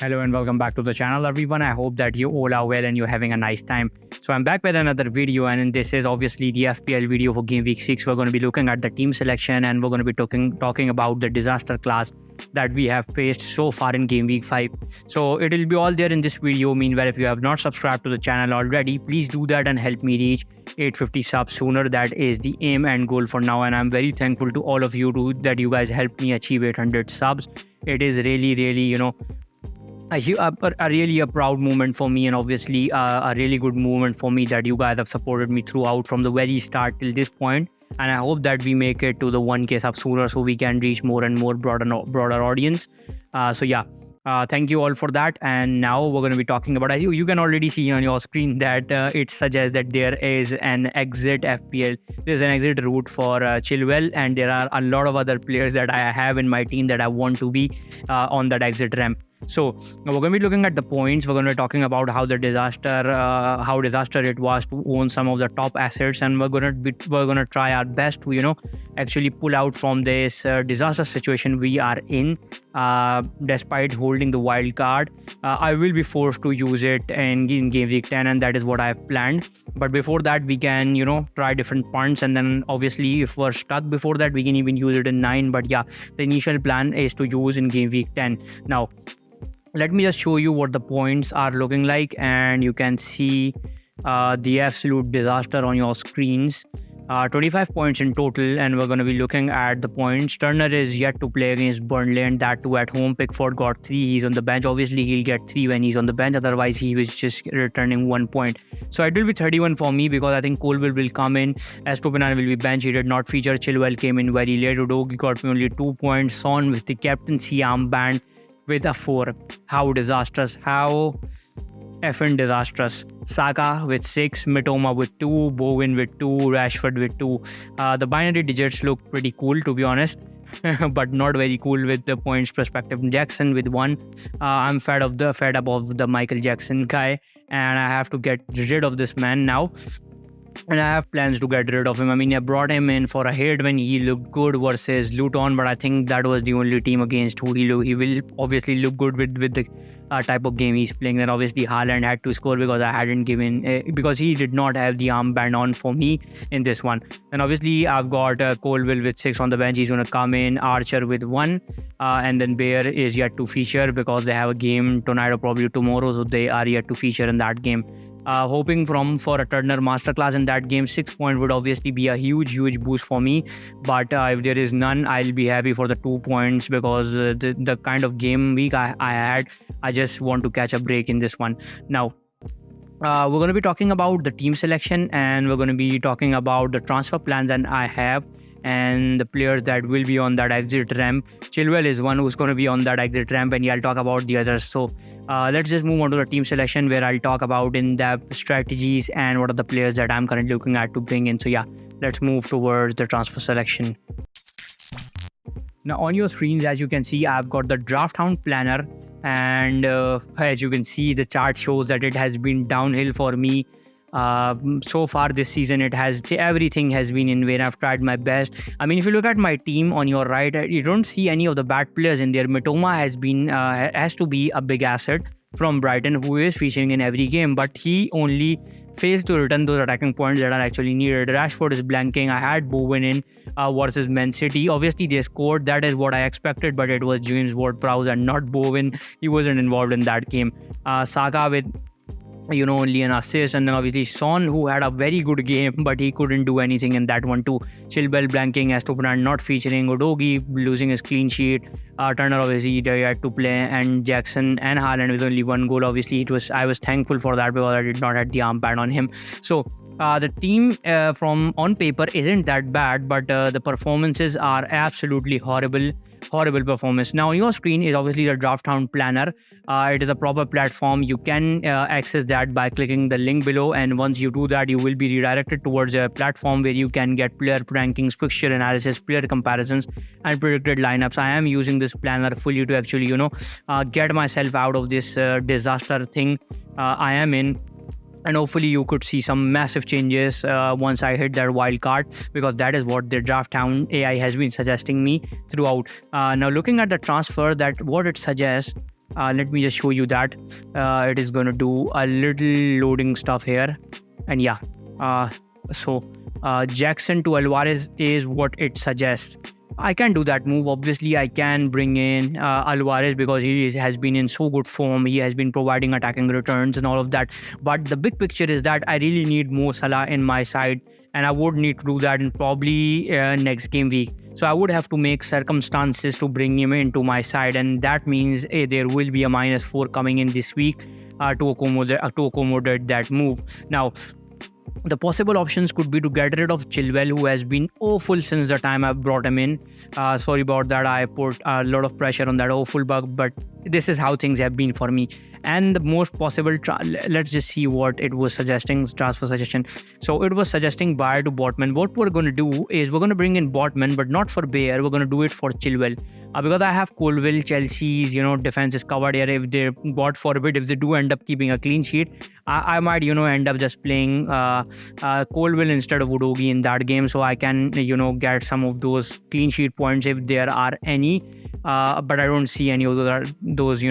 Hello and welcome back to the channel, everyone. I hope that you all are well and you're having a nice time. So I'm back with another video, and this is obviously the FPL video for Game Week 6. We're going to be looking at the team selection, and we're going to be talking about the disaster class that we have faced so far in Game Week 5. So it will be all there in this video. Meanwhile, if you have not subscribed to the channel already, please do that and help me reach 850 subs sooner. That is the aim and goal for now, and I'm very thankful to all of you that you guys helped me achieve 800 subs. It is really, really a proud moment for me, and obviously a really good moment for me that you guys have supported me throughout from the very start till this point. And I hope that we make it to the 1K sub sooner so we can reach more and more broader audience. Thank you all for that. And now we're going to be talking about, as you can already see on your screen, that it suggests that there is an exit FPL. There's an exit route for Chilwell, and there are a lot of other players that I have in my team that I want to be on that exit ramp. So we're going to be looking at the points. We're going to be talking about how disaster it was to own some of the top assets, and we're going to try our best to actually pull out from this disaster situation we are in. Despite holding the wild card, I will be forced to use it in Game Week 10, and that is what I've planned. But before that, we can try different punts, and then obviously if we're stuck before that, we can even use it in 9. But yeah, the initial plan is to use in Game Week 10. Now let me just show you what the points are looking like, and you can see the absolute disaster on your screens. 25 points in total, and we're going to be looking at the points. Turner is yet to play against Burnley, and that too at home. Pickford got 3. He's on the bench. Obviously he'll get 3 when he's on the bench, otherwise he was just returning 1 point. So it will be 31 for me, because I think Colville will come in. Estopinan will be bench. He did not feature. Chilwell came in very late. Udogie got me only 2 points. Son with the captaincy armband with a 4. How disastrous, how effing disastrous. Saka with 6, Mitoma with 2, Bowen with 2, Rashford with 2. The binary digits look pretty cool, to be honest, but not very cool with the points perspective. Jackson with 1. I'm fed up of the Michael Jackson guy, and I have to get rid of this man now. And I have plans to get rid of him. I mean, I brought him in for a hit when he looked good versus Luton, but I think that was the only team against who he will obviously look good with the type of game he's playing. Then obviously Haaland had to score because I hadn't because he did not have the armband on for me in this one. Then obviously I've got Colville with 6 on the bench. He's going to come in. Archer with 1, and then Bear is yet to feature because they have a game tonight or probably tomorrow, so they are yet to feature in that game. Hoping for a Turner masterclass in that game. 6 points would obviously be a huge boost for me, but if there is none, I'll be happy for the 2 points, because the kind of game week I had, I just want to catch a break in this one. Now we're going to be talking about the team selection, and we're going to be talking about the transfer plans that I have and the players that will be on that exit ramp. Chilwell is one who's going to be on that exit ramp, and yeah, I'll talk about the others. So let's just move on to the team selection, where I'll talk about in-depth strategies and what are the players that I'm currently looking at to bring in. So yeah, let's move towards the transfer selection. Now on your screens, as you can see, I've got the DRAFTHOUND planner, and as you can see, the chart shows that it has been downhill for me. So far this season, everything has been in vain. I've tried my best. I mean, if you look at my team on your right, you don't see any of the bad players in there. Mitoma has to be a big asset from Brighton, who is featuring in every game, but he only fails to return those attacking points that are actually needed. Rashford is blanking. I had Bowen in versus Man City. Obviously they scored. That is what I expected, but it was James Ward-Prowse and not Bowen. He wasn't involved in that game. Saka with only an assist, and then obviously Son, who had a very good game, but he couldn't do anything in that one too. Chilwell blanking, Estopinan not featuring, Udogie losing his clean sheet, Turner obviously they had to play, and Jackson and Haaland with only 1 goal. Obviously I was thankful for that, because I did not have the armband on him. So the team from on paper isn't that bad, but the performances are absolutely horrible performance. Now on your screen is obviously the DRAFTHOUND planner. It is a proper platform. You can access that by clicking the link below, and once you do that, you will be redirected towards a platform where you can get player rankings, fixture analysis, player comparisons, and predicted lineups. I am using this planner fully to actually get myself out of this disaster thing I am in. And hopefully you could see some massive changes once I hit that wild card, because that is what the DRAFTHOUND AI has been suggesting me throughout. Now looking at the transfer, that what it suggests Let me just show you that. It is going to do a little loading stuff here. And yeah, so Jackson to Alvarez is what it suggests. I can do that move. Obviously, I can bring in Alvarez because has been in so good form. He has been providing attacking returns and all of that. But the big picture is that I really need Mo Salah in my side, and I would need to do that in probably next game week. So I would have to make circumstances to bring him into my side, and that means there will be a -4 coming in this week to accommodate that move. Now, the possible options could be to get rid of Chilwell, who has been awful since the time I brought him in. Sorry about that. I put a lot of pressure on that awful bug, but this is how things have been for me. And the most possible, let's just see what it was suggesting, transfer suggestion. So it was suggesting Bayer to Botman. What we're going to do is we're going to bring in Botman, but not for Bayer. We're going to do it for Chilwell. Because I have Colville, Chelsea's, defense is covered here. If they, God forbid, if they do end up keeping a clean sheet, I might, end up just playing Colville instead of Udogie in that game, so I can, get some of those clean sheet points if there are any. But I don't see any of those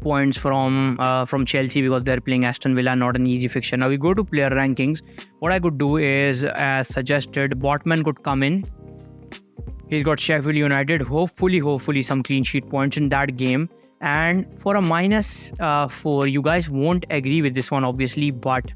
points from Chelsea because they're playing Aston Villa, not an easy fixture. Now we go to player rankings. What I could do is, as suggested, Botman could come in. He's got Sheffield United, hopefully some clean sheet points in that game. And for a -4, you guys won't agree with this one, obviously, but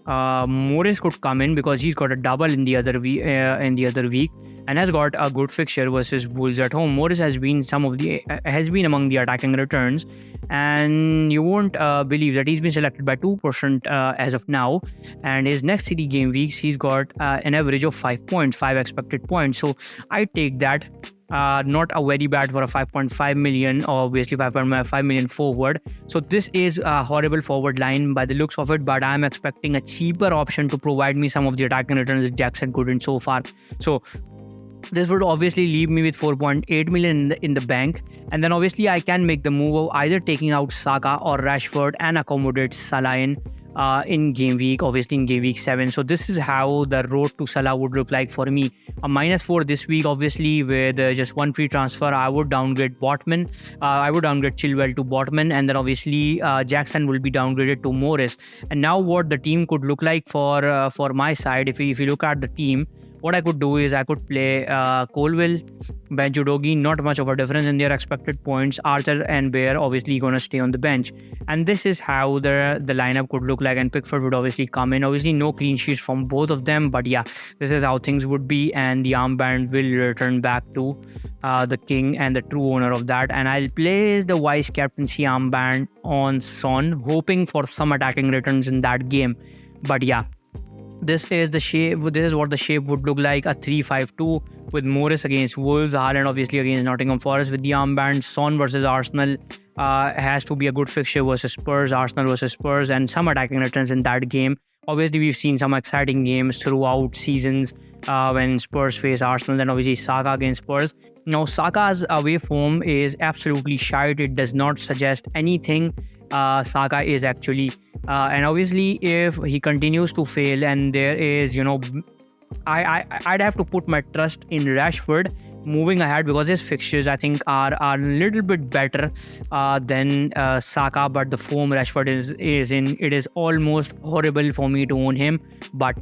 Morris could come in because he's got a double in the other week, and has got a good fixture versus Wolves at home. Morris has been among the attacking returns, and you won't believe that he's been selected by 2% as of now. And his next 3 game weeks, he's got an average of 5 points, 5 expected points. So I take that. Not a very bad for a 5.5 million, obviously 5.5 million forward. So this is a horrible forward line by the looks of it, but I'm expecting a cheaper option to provide me some of the attacking returns that Jackson couldn't so far. So this would obviously leave me with 4.8 million in the bank, and then obviously I can make the move of either taking out Saka or Rashford and accommodate Salah in game week, obviously in game week 7. So this is how the road to Salah would look like for me. A -4 this week, obviously, with just 1 free transfer. I would downgrade Botman. I would downgrade Chilwell to Botman, and then obviously Jackson will be downgraded to Morris. And now what the team could look like for my side, if you look at the team, what I could do is I could play Colville, bench Udogie, not much of a difference in their expected points. Archer and Bayer obviously going to stay on the bench. And this is how the lineup could look like, and Pickford would obviously come in. Obviously no clean sheets from both of them, but yeah, this is how things would be, and the armband will return back to the king and the true owner of that. And I'll place the vice captaincy armband on Son, hoping for some attacking returns in that game. But yeah, this is the shape. This is what the shape would look like: a 3-5-2 with Morris against Wolves, Haaland obviously against Nottingham Forest with the armband. Son versus Arsenal has to be a good fixture versus Spurs, Arsenal versus Spurs, and some attacking returns in that game. Obviously, we've seen some exciting games throughout seasons when Spurs face Arsenal, then obviously Saka against Spurs. Now, Saka's away form is absolutely shite. It does not suggest anything. Saka is actually, and obviously if he continues to fail, and there is, I'd have to put my trust in Rashford moving ahead, because his fixtures I think are a little bit better than Saka, but the form Rashford is in, it is almost horrible for me to own him. But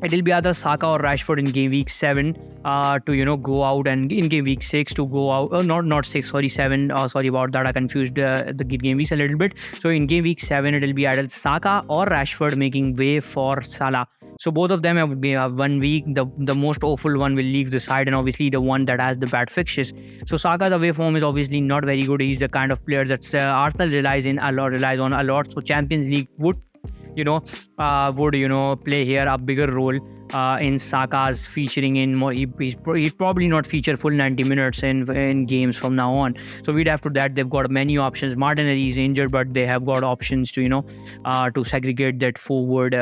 it'll be either Saka or Rashford in game week 7 to go out, and in game week 6 to go out. Not 6, sorry, 7. Sorry about that. I confused the game weeks a little bit. So in game week 7, it'll be either Saka or Rashford making way for Salah. So both of them have 1 week. The most awful one will leave the side, and obviously the one that has the bad fixtures. So Saka's away form is obviously not very good. He's the kind of player that Arsenal relies on a lot. So Champions League would play here a bigger role in Saka's featuring in more. He'd probably not feature full 90 minutes in games from now on. So we'd have to that. They've got many options. Martinelli is injured, but they have got options to to segregate that forward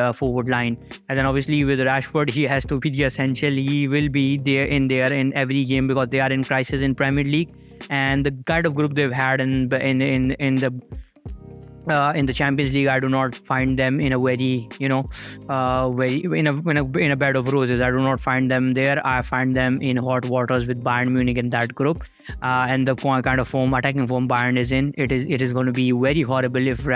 line. And then obviously with Rashford, he has to be the essential. He will be there in every game, because they are in crisis in Premier League, and the kind of group they've had in the in the Champions League, I do not find them in a very, very in a bed of roses. I do not find them there. I find them in hot waters with Bayern Munich in that group. And the kind of attacking form Bayern is in, it is going to be very horrible if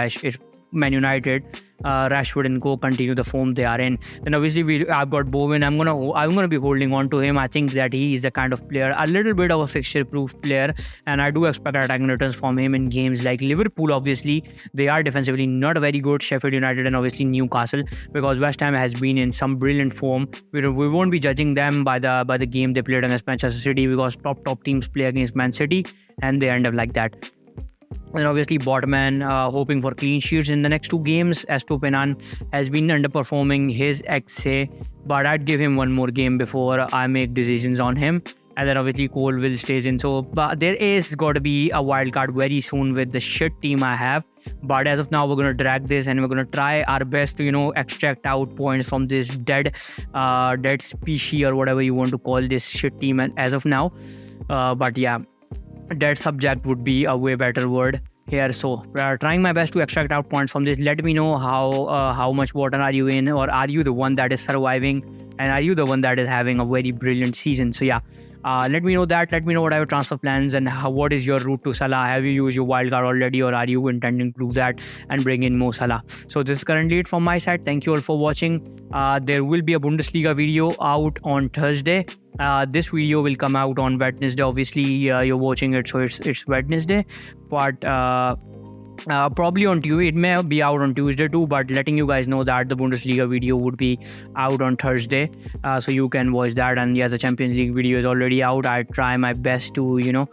Man United, Rashford and co continue the form they are in. Then obviously I've got Bowen. I'm gonna be holding on to him. I think that he is the kind of player, a little bit of a fixture-proof player, and I do expect attacking returns from him in games like Liverpool. Obviously, they are defensively not very good. Sheffield United and obviously Newcastle, because West Ham has been in some brilliant form. We won't be judging them by the game they played against Manchester City, because top teams play against Man City and they end up like that. And obviously Botman, hoping for clean sheets in the next 2 games. Estupinan has been underperforming his XA, but I'd give him one more game before I make decisions on him. And then obviously Colville stays in. So there is got to be a wild card very soon with the shit team I have. But as of now, we're going to drag this and we're going to try our best to, extract out points from this dead species or whatever you want to call this shit team as of now. But yeah, dead subject would be a way better word here. So trying my best to extract out points from this. Let me know how much water are you in, or are you the one that is surviving, and are you the one that is having a very brilliant season? So yeah, let me know that. Let me know what are your transfer plans and what is your route to Salah. Have you used your wildcard already, or are you intending to do that and bring in Mo Salah? So this is currently it from my side. Thank you all for watching. There will be a Bundesliga video out on Thursday. This video will come out on Wednesday. Obviously, you're watching it, so it's Wednesday. But probably on Tuesday. It may be out on Tuesday too, but letting you guys know that the Bundesliga video would be out on Thursday, so you can watch that. And yeah, the Champions League video is already out. I try my best to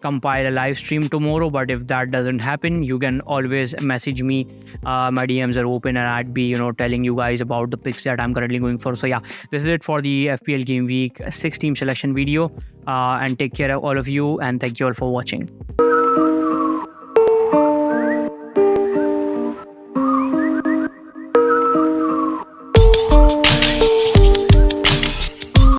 compile a live stream tomorrow, but if that doesn't happen, you can always message me. My DMs are open, and I'd be telling you guys about the picks that I'm currently going for. So yeah, this is it for the FPL Game Week 6 team selection video, and take care of all of you, and thank you all for watching.